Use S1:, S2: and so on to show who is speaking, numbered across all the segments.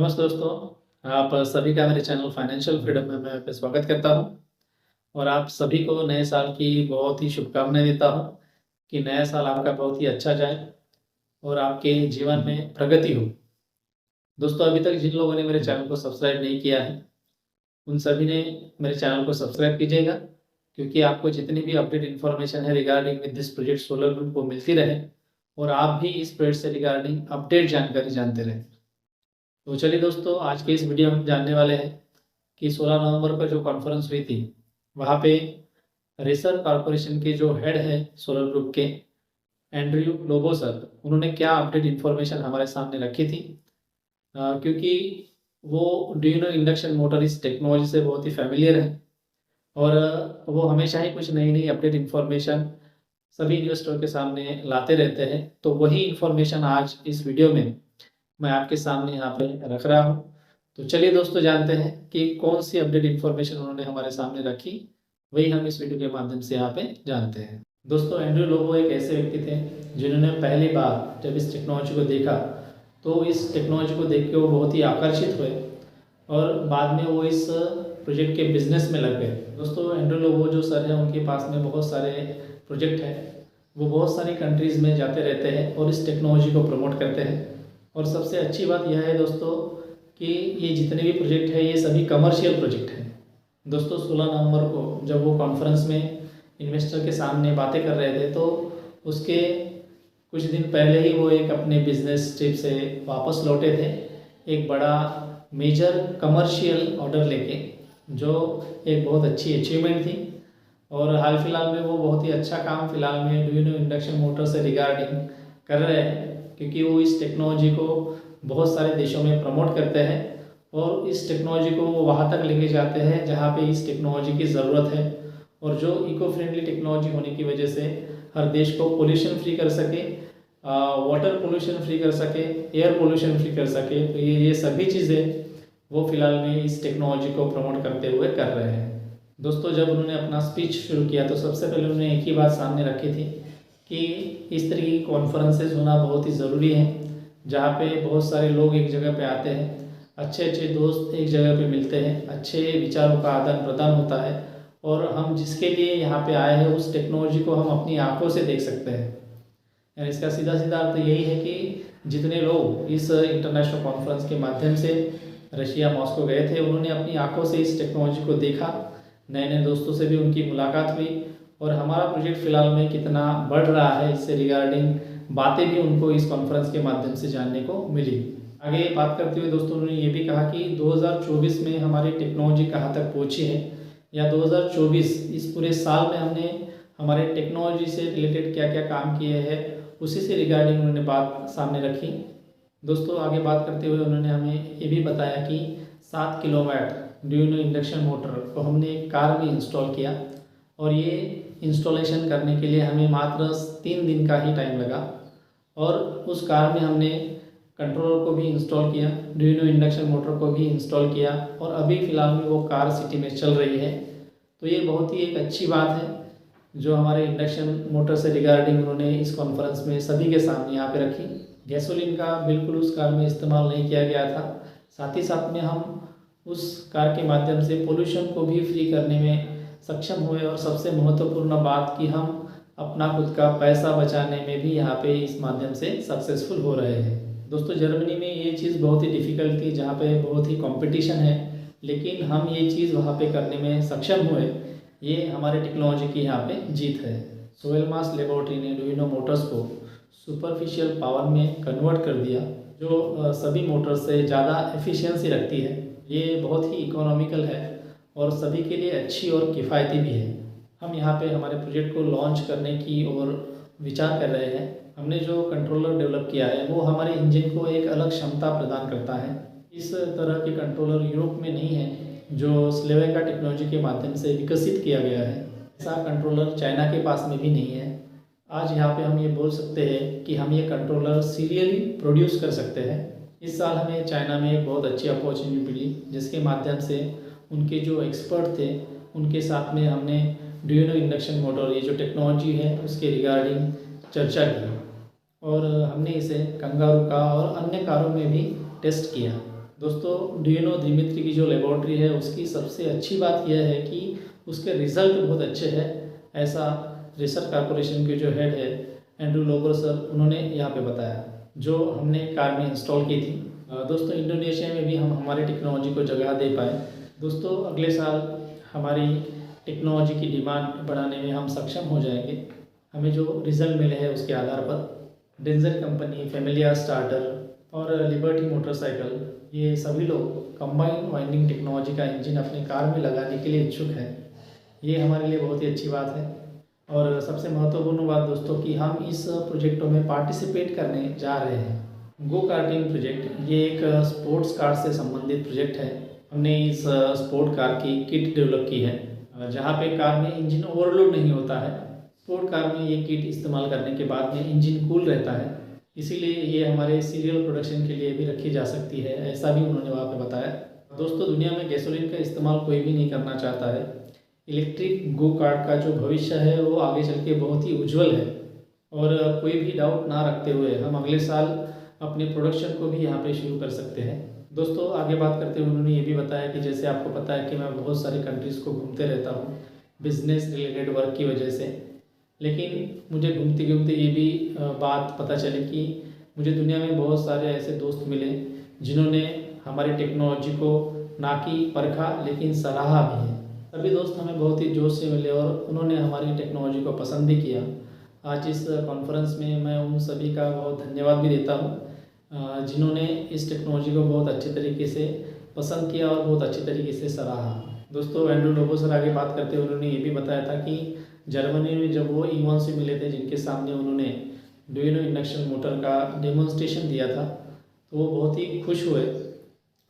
S1: नमस्ते दोस्तों, आप सभी का मेरे चैनल फाइनेंशियल फ्रीडम में मैं आपका स्वागत करता हूं और आप सभी को नए साल की बहुत ही शुभकामनाएं देता हूं कि नया साल आपका बहुत ही अच्छा जाए और आपके जीवन में प्रगति हो। दोस्तों, अभी तक जिन लोगों ने मेरे चैनल को सब्सक्राइब नहीं किया है, उन सभी ने मेरे चैनल को सब्सक्राइब कीजिएगा, क्योंकि आपको जितनी भी अपडेट इन्फॉर्मेशन है regarding with this project solar group को मिलती रहे और आप भी इस प्रोजेक्ट से रिगार्डिंग अपडेट जानकारी जानते रहें। तो चलिए दोस्तों, आज के इस वीडियो में जानने वाले हैं कि 16 नवंबर को जो कॉन्फ्रेंस हुई थी, वहाँ पे रेसर कॉरपोरेशन के जो हेड है सोलर ग्रुप के, एंड्रयू लोबो सर, उन्होंने क्या अपडेट इन्फॉर्मेशन हमारे सामने रखी थी। क्योंकि वो ड्यूनो इंडक्शन मोटर इस टेक्नोलॉजी से बहुत ही फैमिलियर है और वो हमेशा ही कुछ नई नई अपडेट इन्फॉर्मेशन सभी इन्वेस्टर के सामने लाते रहते हैं। तो वही इन्फॉर्मेशन आज इस वीडियो में मैं आपके सामने यहाँ पे रख रहा हूँ। तो चलिए दोस्तों, जानते हैं कि कौन सी अपडेट इन्फॉर्मेशन उन्होंने हमारे सामने रखी, वही हम इस वीडियो के माध्यम से यहाँ पे जानते हैं। दोस्तों, एंड्रयू लोबो एक ऐसे व्यक्ति थे जिन्होंने पहली बार जब इस टेक्नोलॉजी को देखा तो इस टेक्नोलॉजी को देख के वो बहुत ही आकर्षित हुए और बाद में वो इस प्रोजेक्ट के बिजनेस में लग गए। दोस्तों, एंड्रयू लोबो जो सर हैं, उनके पास में बहुत सारे प्रोजेक्ट हैं। वो बहुत सारी कंट्रीज़ में जाते रहते हैं और इस टेक्नोलॉजी को प्रमोट करते हैं। और सबसे अच्छी बात यह है दोस्तों कि ये जितने भी प्रोजेक्ट हैं, ये सभी कमर्शियल प्रोजेक्ट हैं। दोस्तों, 16 नवंबर को जब वो कॉन्फ्रेंस में इन्वेस्टर के सामने बातें कर रहे थे, तो उसके कुछ दिन पहले ही वो एक अपने बिजनेस ट्रिप से वापस लौटे थे, एक बड़ा मेजर कमर्शियल ऑर्डर लेके, जो एक बहुत अच्छी अचीवमेंट थी। और हाल फिलहाल में वो बहुत ही अच्छा काम फिलहाल में ड्यूनो इंडक्शन मोटर से रिगार्डिंग कर रहे हैं, क्योंकि वो इस टेक्नोलॉजी को बहुत सारे देशों में प्रमोट करते हैं और इस टेक्नोलॉजी को वो वहाँ तक लेके जाते हैं जहाँ पे इस टेक्नोलॉजी की ज़रूरत है और जो इको फ्रेंडली टेक्नोलॉजी होने की वजह से हर देश को पोल्यूशन फ्री कर सके, वाटर पोल्यूशन फ्री कर सके, एयर पोल्यूशन फ्री कर सके। तो ये सभी चीज़ें वो फिलहाल में इस टेक्नोलॉजी को प्रमोट करते हुए कर रहे हैं। दोस्तों, जब उन्होंने अपना स्पीच शुरू किया तो सबसे पहले उन्होंने एक ही बात सामने रखी थी कि इस तरह की कॉन्फ्रेंसेज होना बहुत ही ज़रूरी है, जहाँ पे बहुत सारे लोग एक जगह पे आते हैं, अच्छे अच्छे दोस्त एक जगह पे मिलते हैं, अच्छे विचारों का आदान प्रदान होता है और हम जिसके लिए यहाँ पे आए हैं उस टेक्नोलॉजी को हम अपनी आंखों से देख सकते हैं। यानी इसका सीधा सीधा अर्थ यही है कि जितने लोग इस इंटरनेशनल कॉन्फ्रेंस के माध्यम से रशिया मॉस्को गए थे, उन्होंने अपनी आंखों से इस टेक्नोलॉजी को देखा, नए नए दोस्तों से भी उनकी मुलाकात हुई और हमारा प्रोजेक्ट फ़िलहाल में कितना बढ़ रहा है इससे रिगार्डिंग बातें भी उनको इस कॉन्फ्रेंस के माध्यम से जानने को मिली। आगे बात करते हुए दोस्तों, उन्होंने ये भी कहा कि 2024 में हमारी टेक्नोलॉजी कहाँ तक पहुँची है, या 2024 इस पूरे साल में हमने हमारे टेक्नोलॉजी से रिलेटेड क्या क्या काम किए हैं, उसी से रिगार्डिंग उन्होंने बात सामने रखी। दोस्तों, आगे बात करते हुए उन्होंने हमें ये भी बताया कि 7 किलोवाट ड्यूनो इंडक्शन मोटर को हमने एक कार में इंस्टॉल किया और ये इंस्टॉलेशन करने के लिए हमें मात्र 3 दिन का ही टाइम लगा और उस कार में हमने कंट्रोलर को भी इंस्टॉल किया, ड्यूनो इंडक्शन मोटर को भी इंस्टॉल किया और अभी फ़िलहाल में वो कार सिटी में चल रही है। तो ये बहुत ही एक अच्छी बात है जो हमारे इंडक्शन मोटर से रिगार्डिंग उन्होंने इस कॉन्फ्रेंस में सभी के सामने यहाँ पे रखी। गैसोलीन का बिल्कुल उस कार में इस्तेमाल नहीं किया गया था, साथ ही साथ में हम उस कार के माध्यम से पोल्यूशन को भी फ्री करने में सक्षम हुए और सबसे महत्वपूर्ण बात कि हम अपना खुद का पैसा बचाने में भी यहाँ पे इस माध्यम से सक्सेसफुल हो रहे हैं। दोस्तों, जर्मनी में ये चीज़ बहुत ही डिफ़िकल्ट थी, जहाँ पे बहुत ही कंपटीशन है, लेकिन हम ये चीज़ वहाँ पे करने में सक्षम हुए। ये हमारे टेक्नोलॉजी की यहाँ पे जीत है। सोहेल मास लेबोरेटरी ने ड्यूनो मोटर्स को सुपरफिशियल पावर में कन्वर्ट कर दिया, जो सभी मोटर से ज़्यादा एफिशिएंसी रखती है। ये बहुत ही इकोनॉमिकल है और सभी के लिए अच्छी और किफ़ायती भी है। हम यहाँ पे हमारे प्रोजेक्ट को लॉन्च करने की और विचार कर रहे हैं। हमने जो कंट्रोलर डेवलप किया है वो हमारे इंजन को एक अलग क्षमता प्रदान करता है। इस तरह के कंट्रोलर यूरोप में नहीं है, जो स्लेवेका टेक्नोलॉजी के माध्यम से विकसित किया गया है। ऐसा कंट्रोलर चाइना के पास में भी नहीं है। आज यहाँ पे हम ये बोल सकते हैं कि हम ये कंट्रोलर सीरियली प्रोड्यूस कर सकते हैं। इस साल हमें चाइना में एक बहुत अच्छी अपॉर्चुनिटी मिली, जिसके माध्यम से उनके जो एक्सपर्ट थे उनके साथ में हमने ड्यूनो इंडक्शन मोटर, ये जो टेक्नोलॉजी है उसके रिगार्डिंग चर्चा की और हमने इसे कंगारू का और अन्य कारों में भी टेस्ट किया। दोस्तों डीएनओ दिमित्री की जो लेबॉर्ट्री है उसकी सबसे अच्छी बात यह है कि उसके रिज़ल्ट बहुत अच्छे हैं, ऐसा रिसर्च कॉर्पोरेशन के जो हेड है एंड्रू लोबर सर उन्होंने यहाँ पे बताया, जो हमने कार में इंस्टॉल की थी। दोस्तों इंडोनेशिया में भी हम हमारी टेक्नोलॉजी को जगह दे पाए। दोस्तों अगले साल हमारी टेक्नोलॉजी की डिमांड बढ़ाने में हम सक्षम हो जाएंगे। हमें जो रिज़ल्ट मिले हैं उसके आधार पर डेंजर कंपनी, फैमिलिया स्टार्टर और लिबर्टी मोटरसाइकिल, ये सभी लोग कंबाइन वाइंडिंग टेक्नोलॉजी का इंजन अपने कार में लगाने के लिए इच्छुक हैं। ये हमारे लिए बहुत ही अच्छी बात है। और सबसे महत्वपूर्ण बात दोस्तों कि हम इस प्रोजेक्टों में पार्टिसिपेट करने जा रहे हैं। गो कार्टिंग प्रोजेक्ट ये एक स्पोर्ट्स कार से संबंधित प्रोजेक्ट है। हमने इस स्पोर्ट कार की किट डेवलप की है, जहाँ पे कार में इंजन ओवरलोड नहीं होता है। स्पोर्ट कार में ये किट इस्तेमाल करने के बाद में इंजन कूल रहता है, इसीलिए ये हमारे सीरियल प्रोडक्शन के लिए भी रखी जा सकती है, ऐसा भी उन्होंने वहाँ पे बताया। दोस्तों दुनिया में गैसोलीन का इस्तेमाल कोई भी नहीं करना चाहता है। इलेक्ट्रिक गो कार्ट का जो भविष्य है वो आगे चल के बहुत ही उज्जवल है। और कोई भी डाउट ना रखते हुए हम अगले साल अपने प्रोडक्शन को भी यहाँ पे शुरू कर सकते हैं। दोस्तों आगे बात करते हुए उन्होंने ये भी बताया कि जैसे आपको पता है कि मैं बहुत सारी कंट्रीज़ को घूमते रहता हूँ बिजनेस रिलेटेड वर्क की वजह से, लेकिन मुझे घूमते घूमते ये भी बात पता चली कि मुझे दुनिया में बहुत सारे ऐसे दोस्त मिले जिन्होंने हमारी टेक्नोलॉजी को ना कि परखा लेकिन सराहा भी है। सभी दोस्त हमें बहुत ही जोश से मिले और उन्होंने हमारी टेक्नोलॉजी को पसंद भी किया। आज इस कॉन्फ्रेंस में मैं उन सभी का बहुत धन्यवाद भी देता हूँ जिन्होंने इस टेक्नोलॉजी को बहुत अच्छे तरीके से पसंद किया और बहुत अच्छे तरीके से सराहा। दोस्तों एंड्रू लोबो सर आगे बात करते हुए उन्होंने ये भी बताया था कि जर्मनी में जब वो ईवॉन से मिले थे जिनके सामने उन्होंने डुइनो इंडक्शन मोटर का डेमोन्स्ट्रेशन दिया था, तो वो बहुत ही खुश हुए।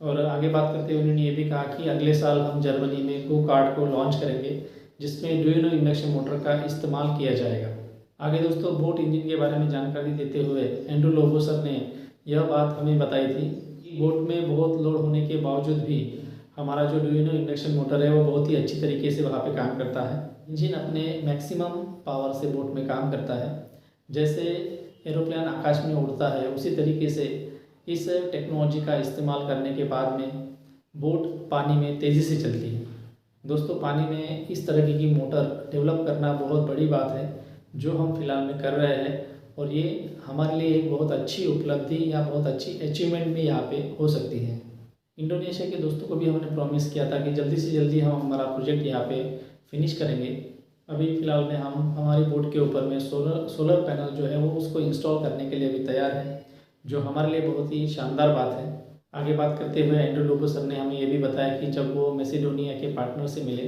S1: और आगे बात करते हुए उन्होंने ये भी कहा कि अगले साल हम जर्मनी में गो कार्ट को लॉन्च करेंगे जिसमें डुइनो इंडक्शन मोटर का इस्तेमाल किया जाएगा। आगे दोस्तों बोट इंजन के बारे में जानकारी देते हुए एंड्रू लोबो सर ने यह बात हमें बताई थी कि बोट में बहुत लोड होने के बावजूद भी हमारा जो डुइनो इंडक्शन मोटर है वो बहुत ही अच्छी तरीके से वहाँ पे काम करता है। इंजन अपने मैक्सिमम पावर से बोट में काम करता है। जैसे एरोप्लेन आकाश में उड़ता है उसी तरीके से इस टेक्नोलॉजी का इस्तेमाल करने के बाद में बोट पानी में तेज़ी से चलती है। दोस्तों पानी में इस तरह की मोटर डेवलप करना बहुत बड़ी बात है जो हम फिलहाल में कर रहे हैं, और ये हमारे लिए एक बहुत अच्छी उपलब्धि या बहुत अच्छी अचीवमेंट भी यहाँ पे हो सकती है। इंडोनेशिया के दोस्तों को भी हमने प्रॉमिस किया था कि जल्दी से जल्दी हम हमारा प्रोजेक्ट यहाँ पे फिनिश करेंगे। अभी फ़िलहाल में हम हमारी बोट के ऊपर में सोलर पैनल जो है वो उसको इंस्टॉल करने के लिए अभी तैयार है, जो हमारे लिए बहुत ही शानदार बात है। आगे बात करते हुए एंड्रू लोबो सर ने हमें ये भी बताया कि जब वो मैसेडोनिया के पार्टनर से मिले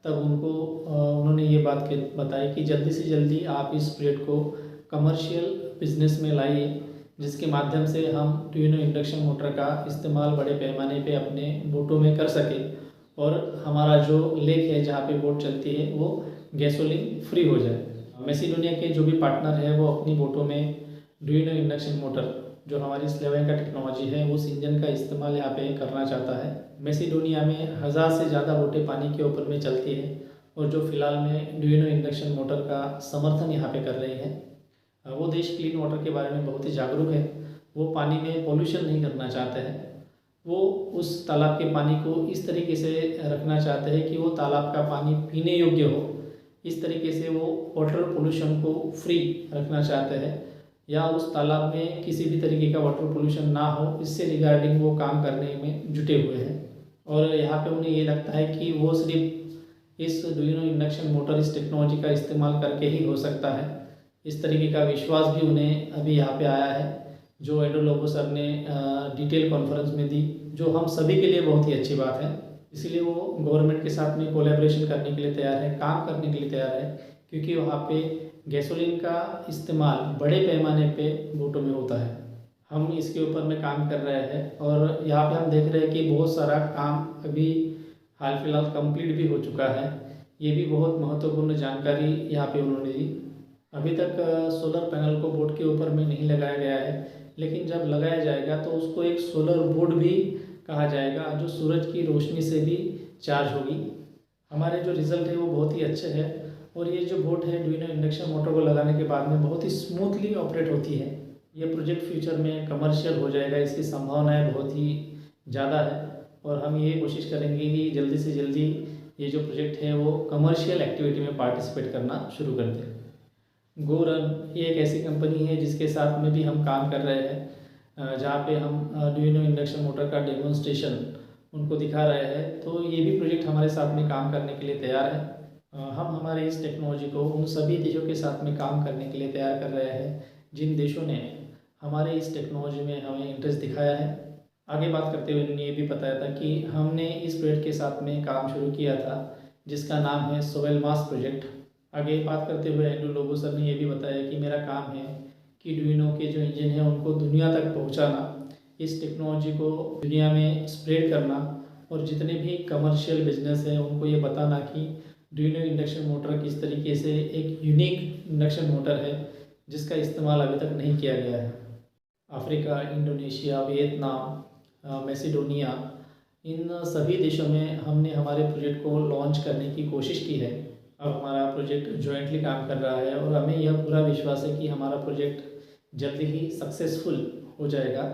S1: तब उन्होंने ये बात बताई कि जल्दी से जल्दी आप इस प्रोजेक्ट को कमर्शियल बिजनेस में लाइए, जिसके माध्यम से हम डुइनो इंडक्शन मोटर का इस्तेमाल बड़े पैमाने पे अपने बोटों में कर सकें और हमारा जो लेक है जहाँ पे बोट चलती है वो गैसोलीन फ्री हो जाए। मैसेडोनिया के जो भी पार्टनर है वो अपनी बोटों में डुइनो इंडक्शन मोटर जो हमारी स्लेवेन का टेक्नोलॉजी है उस इंजन का इस्तेमाल यहाँ पे करना चाहता है। मैसेडोनिया में 1000 से ज़्यादा बोटें पानी के ऊपर में चलती है और जो फिलहाल में डुइनो इंडक्शन मोटर का समर्थन यहाँ पे कर रही है। वो देश क्लीन वाटर के बारे में बहुत ही जागरूक है। वो पानी में पोल्यूशन नहीं करना चाहते हैं। वो उस तालाब के पानी को इस तरीके से रखना चाहते हैं कि वो तालाब का पानी पीने योग्य हो। इस तरीके से वो वाटर पोल्यूशन को फ्री रखना चाहते हैं, या उस तालाब में किसी भी तरीके का वाटर पोल्यूशन ना हो, इससे रिगार्डिंग वो काम करने में जुटे हुए हैं। और यहाँ पे उन्हें ये लगता है कि वो सिर्फ इस डुइनो इंडक्शन मोटर इस टेक्नोलॉजी का इस्तेमाल करके ही हो सकता है। इस तरीके का विश्वास भी उन्हें अभी यहाँ पे आया है, जो एंड्रू लोबो सर ने डिटेल कॉन्फ्रेंस में दी, जो हम सभी के लिए बहुत ही अच्छी बात है। इसीलिए वो गवर्नमेंट के साथ में कोलैबोरेशन करने के लिए तैयार है, काम करने के लिए तैयार है, क्योंकि वहाँ पे गैसोलीन का इस्तेमाल बड़े पैमाने पे बोटों में होता है। हम इसके ऊपर में काम कर रहे हैं और यहाँ पे हम देख रहे हैं कि बहुत सारा काम अभी हाल फिलहाल कंप्लीट भी हो चुका है। ये भी बहुत महत्वपूर्ण जानकारी यहाँ पे उन्होंने दी। अभी तक सोलर पैनल को बोट के ऊपर में नहीं लगाया गया है, लेकिन जब लगाया जाएगा तो उसको एक सोलर बोर्ड भी कहा जाएगा, जो सूरज की रोशनी से भी चार्ज होगी। हमारे जो रिज़ल्ट है वो बहुत ही अच्छे हैं और ये जो बोट है डुइनो इंडक्शन मोटर को लगाने के बाद में बहुत ही स्मूथली ऑपरेट होती है। ये प्रोजेक्ट फ्यूचर में कमर्शियल हो जाएगा, इसकी संभावनाएं बहुत ही ज़्यादा है और हम ये कोशिश करेंगे कि जल्दी से जल्दी ये जो प्रोजेक्ट है वो कमर्शियल एक्टिविटी में पार्टिसिपेट करना शुरू कर दें। गोरन ये एक ऐसी कंपनी है जिसके साथ में भी हम काम कर रहे हैं, जहाँ पे हम ड्यूनो इंडक्शन मोटर का डेमोन्स्ट्रेशन उनको दिखा रहे हैं। तो ये भी प्रोजेक्ट हमारे साथ में काम करने के लिए तैयार है। हम हमारे इस टेक्नोलॉजी को उन सभी देशों के साथ में काम करने के लिए तैयार कर रहे हैं जिन देशों ने हमारे इस टेक्नोलॉजी में हमें इंटरेस्ट दिखाया है। आगे बात करते हुए उन्होंने ये भी बताया था कि हमने इस प्रोजेक्ट के साथ में काम शुरू किया था जिसका नाम है सोवेलमास प्रोजेक्ट। आगे बात करते हुए एंड्रू लोबो सर ने ये भी बताया कि मेरा काम है कि ड्यूनो के जो इंजन है उनको दुनिया तक पहुंचाना, इस टेक्नोलॉजी को दुनिया में स्प्रेड करना और जितने भी कमर्शियल बिजनेस हैं उनको ये बताना कि ड्यूनो इंडक्शन मोटर किस तरीके से एक यूनिक इंडक्शन मोटर है जिसका इस्तेमाल अभी तक नहीं किया गया है। अफ्रीका, इंडोनेशिया, वियतनाम, मैसिडोनिया, इन सभी देशों में हमने हमारे प्रोजेक्ट को लॉन्च करने की कोशिश की है। अब हमारा प्रोजेक्ट जॉइंटली काम कर रहा है और हमें यह पूरा विश्वास है कि हमारा प्रोजेक्ट जल्दी ही सक्सेसफुल हो जाएगा।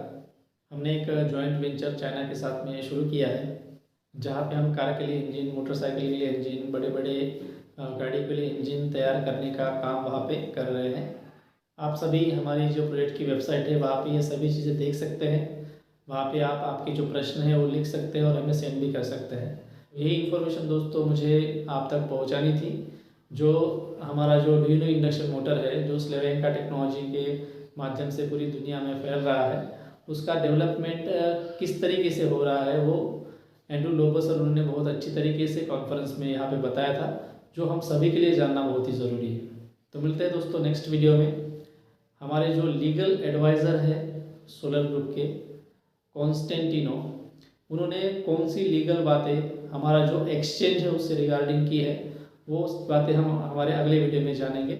S1: हमने एक जॉइंट वेंचर चाइना के साथ में शुरू किया है जहाँ पे हम कार के लिए इंजन, मोटरसाइकिल के लिए इंजन, बड़े बड़े गाड़ी के लिए इंजन तैयार करने का काम वहाँ पे कर रहे हैं। आप सभी हमारी जो प्रोजेक्ट की वेबसाइट है वहाँ पे ये सभी चीज़ें देख सकते हैं। वहाँ पे आप आपके जो प्रश्न है वो लिख सकते हैं और हमें सेंड भी कर सकते हैं। यही इन्फॉर्मेशन दोस्तों मुझे आप तक पहुँचानी थी। जो हमारा जो ड्यूनो इंडक्शन मोटर है जो स्लेवेंका टेक्नोलॉजी के माध्यम से पूरी दुनिया में फैल रहा है, उसका डेवलपमेंट किस तरीके से हो रहा है वो एंड्रू लोबो सर उन्होंने बहुत अच्छी तरीके से कॉन्फ्रेंस में यहाँ पे बताया था, जो हम सभी के लिए जानना बहुत ही ज़रूरी है। तो मिलते हैं दोस्तों नेक्स्ट वीडियो में। हमारे जो लीगल एडवाइज़र है सोलर ग्रुप के कॉन्स्टेंटिनो, उन्होंने कौन सी लीगल बातें हमारा जो एक्सचेंज है उससे रिगार्डिंग की है, वो बातें हम हमारे अगले वीडियो में जानेंगे।